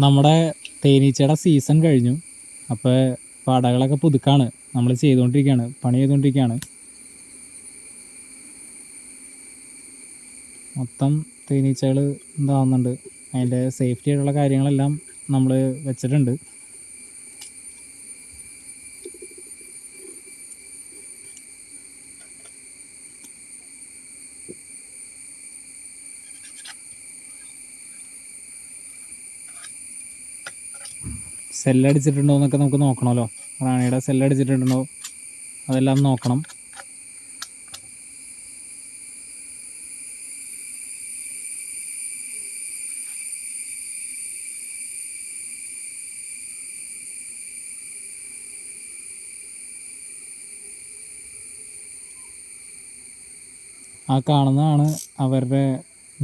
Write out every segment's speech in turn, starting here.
നമ്മുടെ തേനീച്ചയുടെ സീസൺ കഴിഞ്ഞു. അപ്പോൾ പടകളൊക്കെ പുതുക്കാണ് നമ്മൾ ചെയ്തുകൊണ്ടിരിക്കുകയാണ്, പണി ചെയ്തുകൊണ്ടിരിക്കുകയാണ്. മൊത്തം തേനീച്ചകൾ എന്താവുന്നുണ്ട്. അതിൻ്റെ സേഫ്റ്റി ആയിട്ടുള്ള കാര്യങ്ങളെല്ലാം നമ്മൾ വെച്ചിട്ടുണ്ട്. സെല്ലടിച്ചിട്ടുണ്ടോ എന്നൊക്കെ നമുക്ക് നോക്കണമല്ലോ. റാണിയുടെ സെല്ലടിച്ചിട്ടുണ്ടോ അതെല്ലാം നോക്കണം. ആ കാണുന്നതാണ് അവരുടെ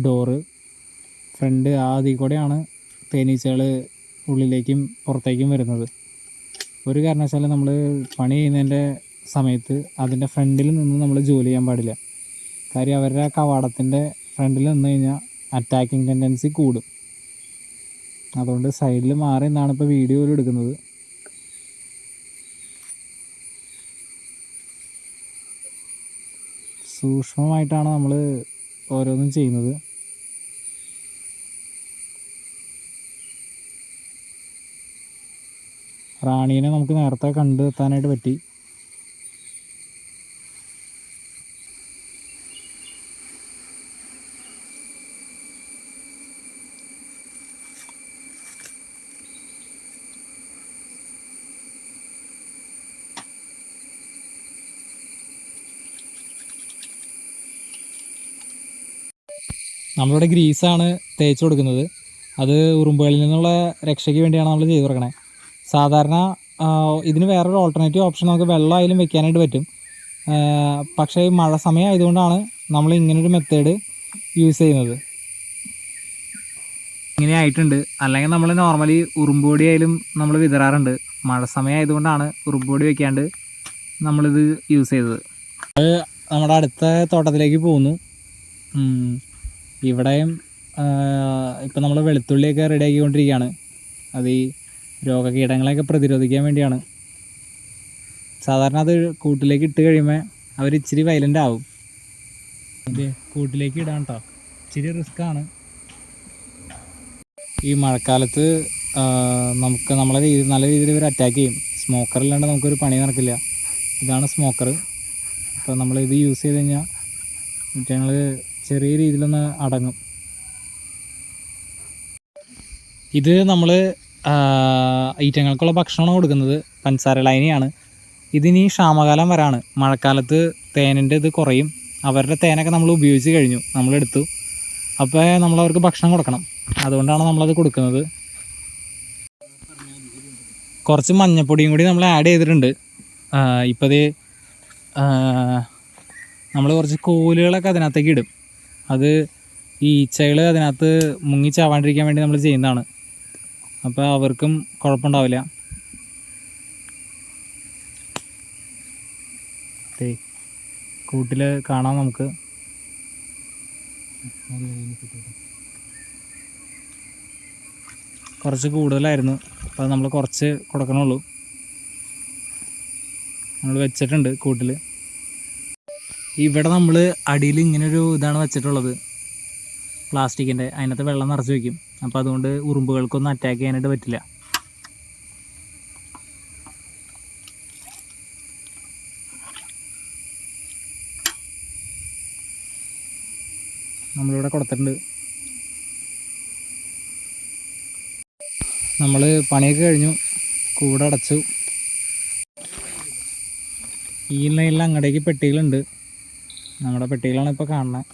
ഡോറ്. ഫ്രണ്ട് അതിൽ കൂടെയാണ് തേനീച്ചകൾ ഉള്ളിലേക്കും പുറത്തേക്കും വരുന്നത്. ഒരു കാരണവശാലും നമ്മൾ പണി ചെയ്യുന്നതിൻ്റെ സമയത്ത് അതിൻ്റെ ഫ്രണ്ടിൽ നിന്ന് നമ്മൾ ജോലി ചെയ്യാൻ പാടില്ല. കാര്യം അവരുടെ ആ കവാടത്തിൻ്റെ ഫ്രണ്ടിൽ നിന്ന് കഴിഞ്ഞാൽ അറ്റാക്കിങ് ടെൻഡൻസി കൂടും. അതുകൊണ്ട് സൈഡിൽ മാറി നിന്നാണ് ഇപ്പോൾ വീഡിയോയിൽ എടുക്കുന്നത്. സൂക്ഷ്മമായിട്ടാണ് നമ്മൾ ഓരോന്നും ചെയ്യുന്നത്. റാണീനെ നമുക്ക് നേരത്തെ കണ്ടെത്താനായിട്ട് പറ്റി. നമ്മളിവിടെ ഗ്രീസാണ് തേച്ച് കൊടുക്കുന്നത്. അത് ഉറുമ്പുകളിൽ നിന്നുള്ള രക്ഷയ്ക്ക് വേണ്ടിയാണ് നമ്മൾ ചെയ്ത് കൊടുക്കണേ. സാധാരണ ഇതിന് വേറൊരു ഓൾട്ടർനേറ്റീവ് ഓപ്ഷൻ നമുക്ക് വെള്ളമായാലും വെക്കാനായിട്ട് പറ്റും. പക്ഷേ മഴ സമയം ആയതുകൊണ്ടാണ് നമ്മൾ ഇങ്ങനൊരു മെത്തേഡ് യൂസ് ചെയ്യുന്നത്. ഇങ്ങനെ ആയിട്ടുണ്ട്. അല്ലെങ്കിൽ നമ്മൾ നോർമലി ഉറുമ്പൊടി ആയാലും നമ്മൾ വിതറാറുണ്ട്. മഴ സമയം ആയതുകൊണ്ടാണ് ഉറുമ്പൊടി വെക്കാണ്ട് നമ്മളിത് യൂസ് ചെയ്തത്. അത് നമ്മുടെ അടുത്ത തോട്ടത്തിലേക്ക് പോകുന്നു. ഇവിടെയും ഇപ്പം നമ്മൾ വെളുത്തുള്ളിയൊക്കെ റെഡിയാക്കിക്കൊണ്ടിരിക്കുകയാണ്. അത് ഈ രോഗകീടങ്ങളെയൊക്കെ പ്രതിരോധിക്കാൻ വേണ്ടിയാണ്. സാധാരണ അത് കൂട്ടിലേക്ക് ഇട്ട് കഴിയുമ്പോൾ അവർ ഇച്ചിരി വയലൻ്റ് ആവും. അതെ, കൂട്ടിലേക്ക് ഇടാൻ കേട്ടോ, ഇച്ചിരി റിസ്ക്കാണ്. ഈ മഴക്കാലത്ത് നമുക്ക് നമ്മളെ നല്ല രീതിയിൽ ഇവർ അറ്റാക്ക് ചെയ്യും. സ്മോക്കർ ഇല്ലാണ്ട് നമുക്കൊരു പണി നടക്കില്ല. ഇതാണ് സ്മോക്കർ. അപ്പോൾ നമ്മളിത് യൂസ് ചെയ്ത് കഴിഞ്ഞാൽ ഞങ്ങൾ ചെറിയ രീതിയിലൊന്ന് അടങ്ങും. ഇത് നമ്മൾ ഈറ്റങ്ങൾക്കുള്ള ഭക്ഷണമാണ് കൊടുക്കുന്നത്. പഞ്ചസാര ലൈനിയാണ്. ഇതിനി ക്ഷാമകാലം വരാണ്. മഴക്കാലത്ത് തേനിൻ്റെ ഇത് കുറയും. അവരുടെ തേനൊക്കെ നമ്മൾ ഉപയോഗിച്ച് കഴിഞ്ഞു, നമ്മളെടുത്തു. അപ്പോൾ നമ്മളവർക്ക് ഭക്ഷണം കൊടുക്കണം. അതുകൊണ്ടാണ് നമ്മളത് കൊടുക്കുന്നത്. കുറച്ച് മഞ്ഞപ്പൊടിയും കൂടി നമ്മൾ ആഡ് ചെയ്തിട്ടുണ്ട്. ഇപ്പോൾ ഇത് നമ്മൾ കുറച്ച് കോലുകളൊക്കെ അതിനകത്തേക്ക് ഇടും. അത് ഈ ഈച്ചകൾ അതിനകത്ത് മുങ്ങിച്ചാവാണ്ടിരിക്കാൻ വേണ്ടി നമ്മൾ ചെയ്യുന്നതാണ്. അപ്പോൾ അവർക്കും കുഴപ്പമുണ്ടാവില്ല. കൂട്ടിൽ കാണാം നമുക്ക്. കുറച്ച് കൂടുതലായിരുന്നു. അപ്പോൾ നമ്മൾ കുറച്ച് കൊടുക്കണുള്ളൂ. നമ്മൾ വെച്ചിട്ടുണ്ട് കൂട്ടിൽ. ഇവിടെ നമ്മൾ അടിയിൽ ഇങ്ങനൊരു ഇതാണ് വെച്ചിട്ടുള്ളത്, പ്ലാസ്റ്റിക്കിൻ്റെ. അതിനകത്ത് വെള്ളം നിറച്ച് വയ്ക്കും. അപ്പോൾ അതുകൊണ്ട് ഉറുമ്പുകൾക്കൊന്നും അറ്റാക്ക് ചെയ്യാനായിട്ട് പറ്റില്ല. നമ്മളിവിടെ കൊടുത്തിട്ടുണ്ട്. നമ്മൾ പണിയൊക്കെ കഴിഞ്ഞു, കൂടടച്ചു. ഈ ലൈനിൽ അങ്ങടേക്ക് പെട്ടികളുണ്ട്. നമ്മുടെ പെട്ടികളാണ് ഇപ്പോൾ കാണുന്നത്.